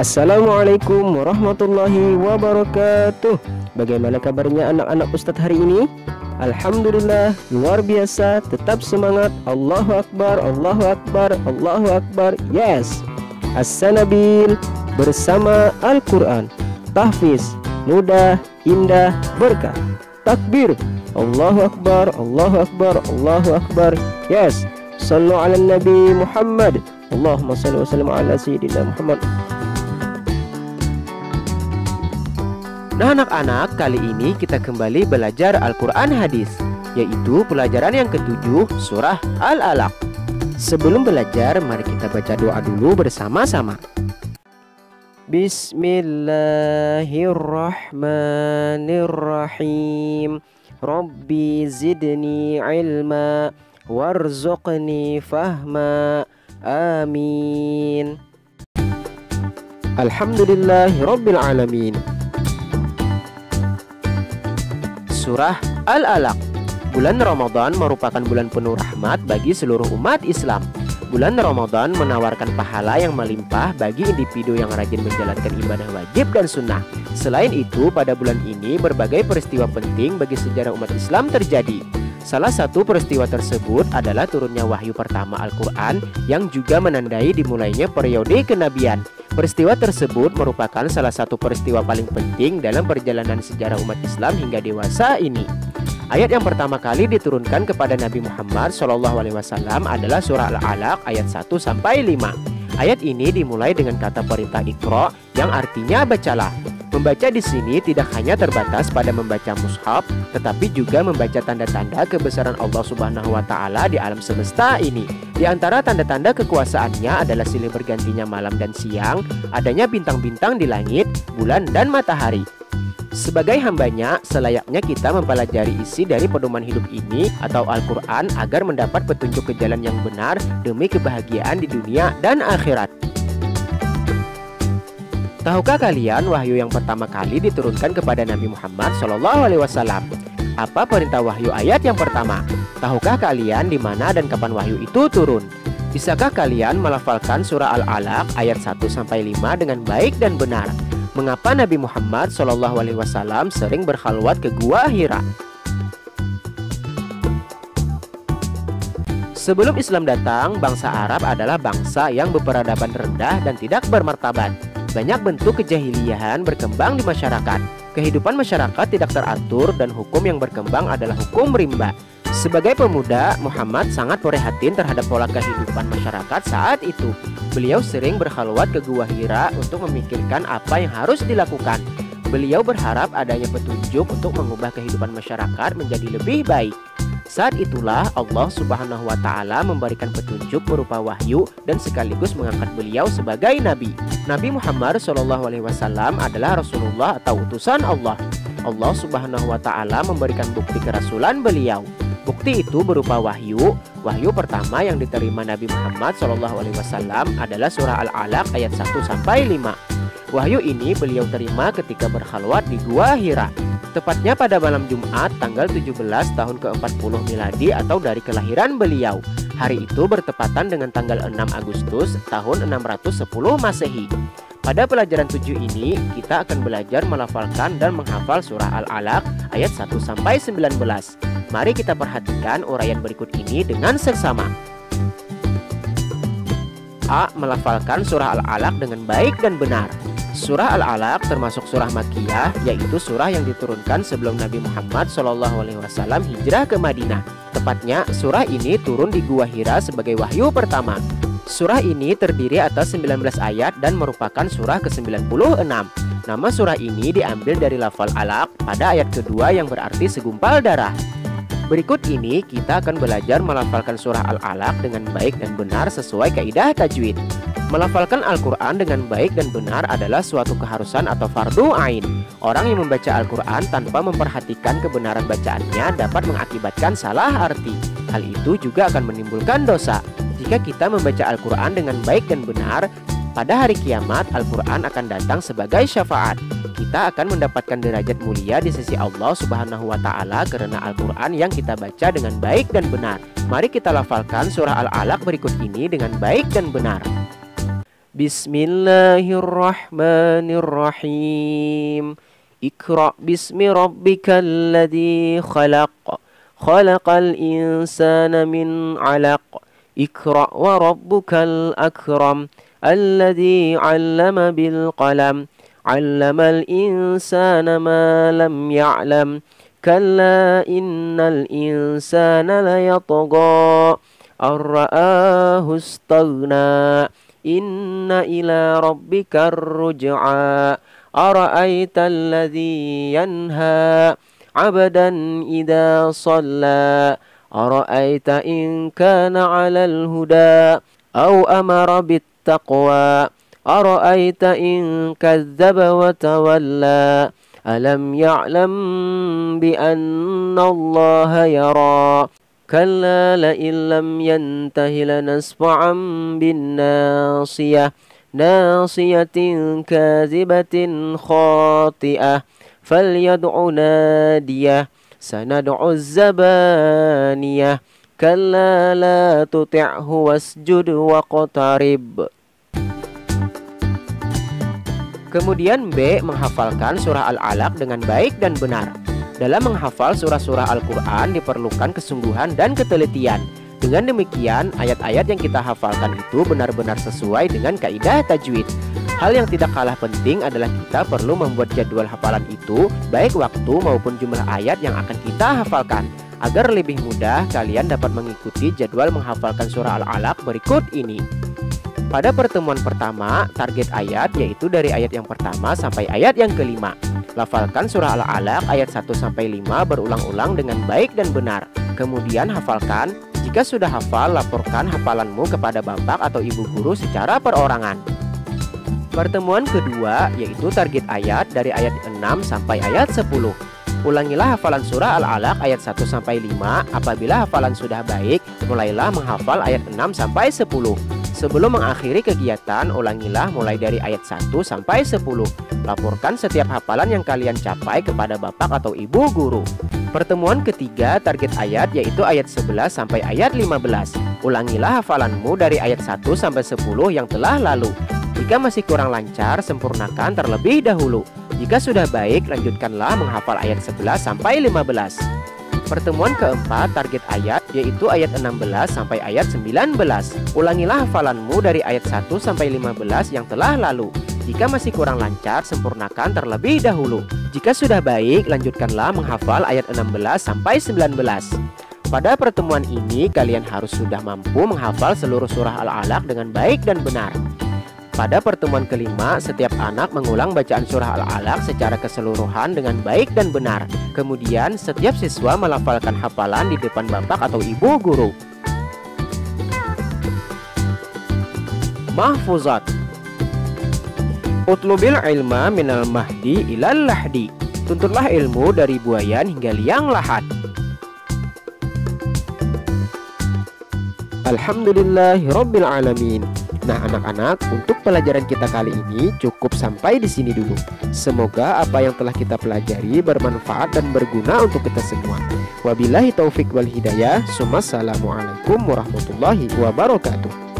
Assalamualaikum warahmatullahi wabarakatuh. Bagaimana kabarnya anak-anak Ustadz hari ini? Alhamdulillah, luar biasa. Tetap semangat. Allahu Akbar, Allahu Akbar, Allahu Akbar. Yes, As-Sanabil bersama Al-Quran. Tahfiz, mudah, indah, berkah. Takbir, Allahu Akbar, Allahu Akbar, Allahu Akbar. Yes, sallu ala Nabi Muhammad. Allahumma salli wa sallim ala Sayyidina Muhammad. Nah anak-anak, kali ini kita kembali belajar Al-Quran Hadis, yaitu pelajaran yang ke-7 surah Al-Alaq. Sebelum belajar, mari kita baca doa dulu bersama-sama. Bismillahirrahmanirrahim. Rabbi zidni ilma warzuqni fahma. Amin. Alhamdulillahirabbil alamin. Surah Al-Alaq. Bulan Ramadan merupakan bulan penuh rahmat bagi seluruh umat Islam. Bulan Ramadan menawarkan pahala yang melimpah bagi individu yang rajin menjalankan ibadah wajib dan sunnah. Selain itu, pada bulan ini berbagai peristiwa penting bagi sejarah umat Islam terjadi. Salah satu peristiwa tersebut adalah turunnya wahyu pertama Al-Quran yang juga menandai dimulainya periode kenabian. Peristiwa tersebut merupakan salah satu peristiwa paling penting dalam perjalanan sejarah umat Islam hingga dewasa ini. Ayat yang pertama kali diturunkan kepada Nabi Muhammad SAW adalah surah Al-Alaq ayat 1-5. Ayat ini dimulai dengan kata perintah Iqra yang artinya bacalah. Membaca di sini tidak hanya terbatas pada membaca mushaf, tetapi juga membaca tanda-tanda kebesaran Allah Subhanahu wa Ta'ala di alam semesta ini. Di antara tanda-tanda kekuasaannya adalah silih bergantinya malam dan siang, adanya bintang-bintang di langit, bulan, dan matahari. Sebagai hambanya, selayaknya kita mempelajari isi dari pedoman hidup ini atau Al-Quran agar mendapat petunjuk ke jalan yang benar demi kebahagiaan di dunia dan akhirat. Tahukah kalian wahyu yang pertama kali diturunkan kepada Nabi Muhammad SAW? Apa perintah wahyu ayat yang pertama? Tahukah kalian di mana dan kapan wahyu itu turun? Bisakah kalian melafalkan surah Al-Alaq ayat 1-5 dengan baik dan benar? Mengapa Nabi Muhammad SAW sering berkhalwat ke Gua Hira? Sebelum Islam datang, bangsa Arab adalah bangsa yang berperadaban rendah dan tidak bermartabat. Banyak bentuk kejahiliahan berkembang di masyarakat. Kehidupan masyarakat tidak teratur dan hukum yang berkembang adalah hukum rimba. Sebagai pemuda, Muhammad sangat prihatin terhadap pola kehidupan masyarakat saat itu. Beliau sering berkhalwat ke Gua Hira untuk memikirkan apa yang harus dilakukan. Beliau berharap adanya petunjuk untuk mengubah kehidupan masyarakat menjadi lebih baik. Saat itulah Allah Subhanahu wa Ta'ala memberikan petunjuk berupa wahyu dan sekaligus mengangkat beliau sebagai nabi. Nabi Muhammad SAW adalah Rasulullah atau utusan Allah. Allah Subhanahu wa Ta'ala memberikan bukti kerasulan beliau. Bukti itu berupa wahyu. Wahyu pertama yang diterima Nabi Muhammad SAW adalah surah Al-Alaq ayat 1-5. Wahyu ini beliau terima ketika berkhalwat di Gua Hira, tepatnya pada malam Jumat tanggal 17 tahun ke-40 miladi atau dari kelahiran beliau. Hari itu bertepatan dengan tanggal 6 Agustus tahun 610 Masehi. Pada pelajaran 7 ini, kita akan belajar melafalkan dan menghafal surah Al-Alaq ayat 1-19. Mari kita perhatikan uraian berikut ini dengan seksama. A. Melafalkan surah Al-Alaq dengan baik dan benar. Surah Al-Alaq termasuk surah Makkiyah, yaitu surah yang diturunkan sebelum Nabi Muhammad SAW hijrah ke Madinah. Tepatnya, surah ini turun di Gua Hira sebagai wahyu pertama. Surah ini terdiri atas 19 ayat dan merupakan surah ke-96. Nama surah ini diambil dari lafal alaq pada ayat kedua yang berarti segumpal darah. Berikut ini kita akan belajar melafalkan surah Al-Alaq dengan baik dan benar sesuai kaidah tajwid. Melafalkan Al-Quran dengan baik dan benar adalah suatu keharusan atau fardu ain. Orang yang membaca Al-Quran tanpa memperhatikan kebenaran bacaannya dapat mengakibatkan salah arti. Hal itu juga akan menimbulkan dosa. Jika kita membaca Al-Quran dengan baik dan benar, pada hari kiamat Al-Quran akan datang sebagai syafaat. Kita akan mendapatkan derajat mulia di sisi Allah Subhanahu wa Ta'ala karena Al-Quran yang kita baca dengan baik dan benar. Mari kita lafalkan surah Al-Alaq berikut ini dengan baik dan benar. Bismillahirrahmanirrahim. Iqra bismi rabbikal ladzi khalaq. Khalaqal insana min 'alaq. Iqra wa rabbukal akram. Alladzi 'allama bil qalam. 'Allamal insana ma lam ya'lam. Kalla innal insana layatgha ar-ra'ahu istaghna. Inna ila rabbikar ruj'a. Ara'aital ladzi yanha 'abdan idza shalla. Ara'aita in kana 'alal huda aw amara bit taqwa. Ara'aita in kadzdzaba wa tawalla. Alam ya'lam bi anna Allaha yara. Kalla la illam yantahi lanasfa'an bin nasiyah. Nasiyatin kazibatin khati'ah. Falyad'u nadiyah. Sanad'u zabaniyah. Kalla la tuti'hu wasjud waqtarib. Kemudian B. Menghafalkan surah Al-Alaq dengan baik dan benar. Dalam menghafal surah-surah Al-Quran diperlukan kesungguhan dan ketelitian. Dengan demikian, ayat-ayat yang kita hafalkan itu benar-benar sesuai dengan kaidah tajwid. Hal yang tidak kalah penting adalah kita perlu membuat jadwal hafalan itu, baik waktu maupun jumlah ayat yang akan kita hafalkan. Agar lebih mudah, kalian dapat mengikuti jadwal menghafalkan surah Al-Alaq berikut ini. Pada pertemuan pertama, target ayat yaitu dari ayat yang pertama sampai ayat yang kelima. Lafalkan surah Al-Alaq ayat 1-5 berulang-ulang dengan baik dan benar. Kemudian hafalkan. Jika sudah hafal, laporkan hafalanmu kepada bapak atau ibu guru secara perorangan. Pertemuan kedua yaitu target ayat dari ayat 6 sampai ayat 10. Ulangilah hafalan surah Al-Alaq ayat 1-5. Apabila hafalan sudah baik, mulailah menghafal ayat 6-10. Sebelum mengakhiri kegiatan, ulangilah mulai dari ayat 1-10. Laporkan setiap hafalan yang kalian capai kepada bapak atau ibu guru. Pertemuan ketiga, target ayat yaitu ayat 11 sampai ayat 15. Ulangilah hafalanmu dari ayat 1-10 yang telah lalu. Jika masih kurang lancar, sempurnakan terlebih dahulu. Jika sudah baik, lanjutkanlah menghafal ayat 11 sampai 15. Pertemuan keempat, target ayat yaitu ayat 16 sampai ayat 19. Ulangilah hafalanmu dari ayat 1-15 yang telah lalu. Jika masih kurang lancar, sempurnakan terlebih dahulu. Jika sudah baik, lanjutkanlah menghafal ayat 16 sampai 19. Pada pertemuan ini, kalian harus sudah mampu menghafal seluruh surah Al-Alaq dengan baik dan benar. Pada pertemuan kelima, setiap anak mengulang bacaan surah Al-Alaq secara keseluruhan dengan baik dan benar. Kemudian, setiap siswa melafalkan hafalan di depan bapak atau ibu guru. Mahfuzat. Utlubil ilma minal mahdi ilal lahdi. Tuntutlah ilmu dari buayan hingga liang lahat. Alhamdulillahirabbil alamin. Nah anak-anak, untuk pelajaran kita kali ini cukup sampai di sini dulu. Semoga apa yang telah kita pelajari bermanfaat dan berguna untuk kita semua. Wabillahi taufik wal hidayah. Assalamualaikum warahmatullahi wabarakatuh.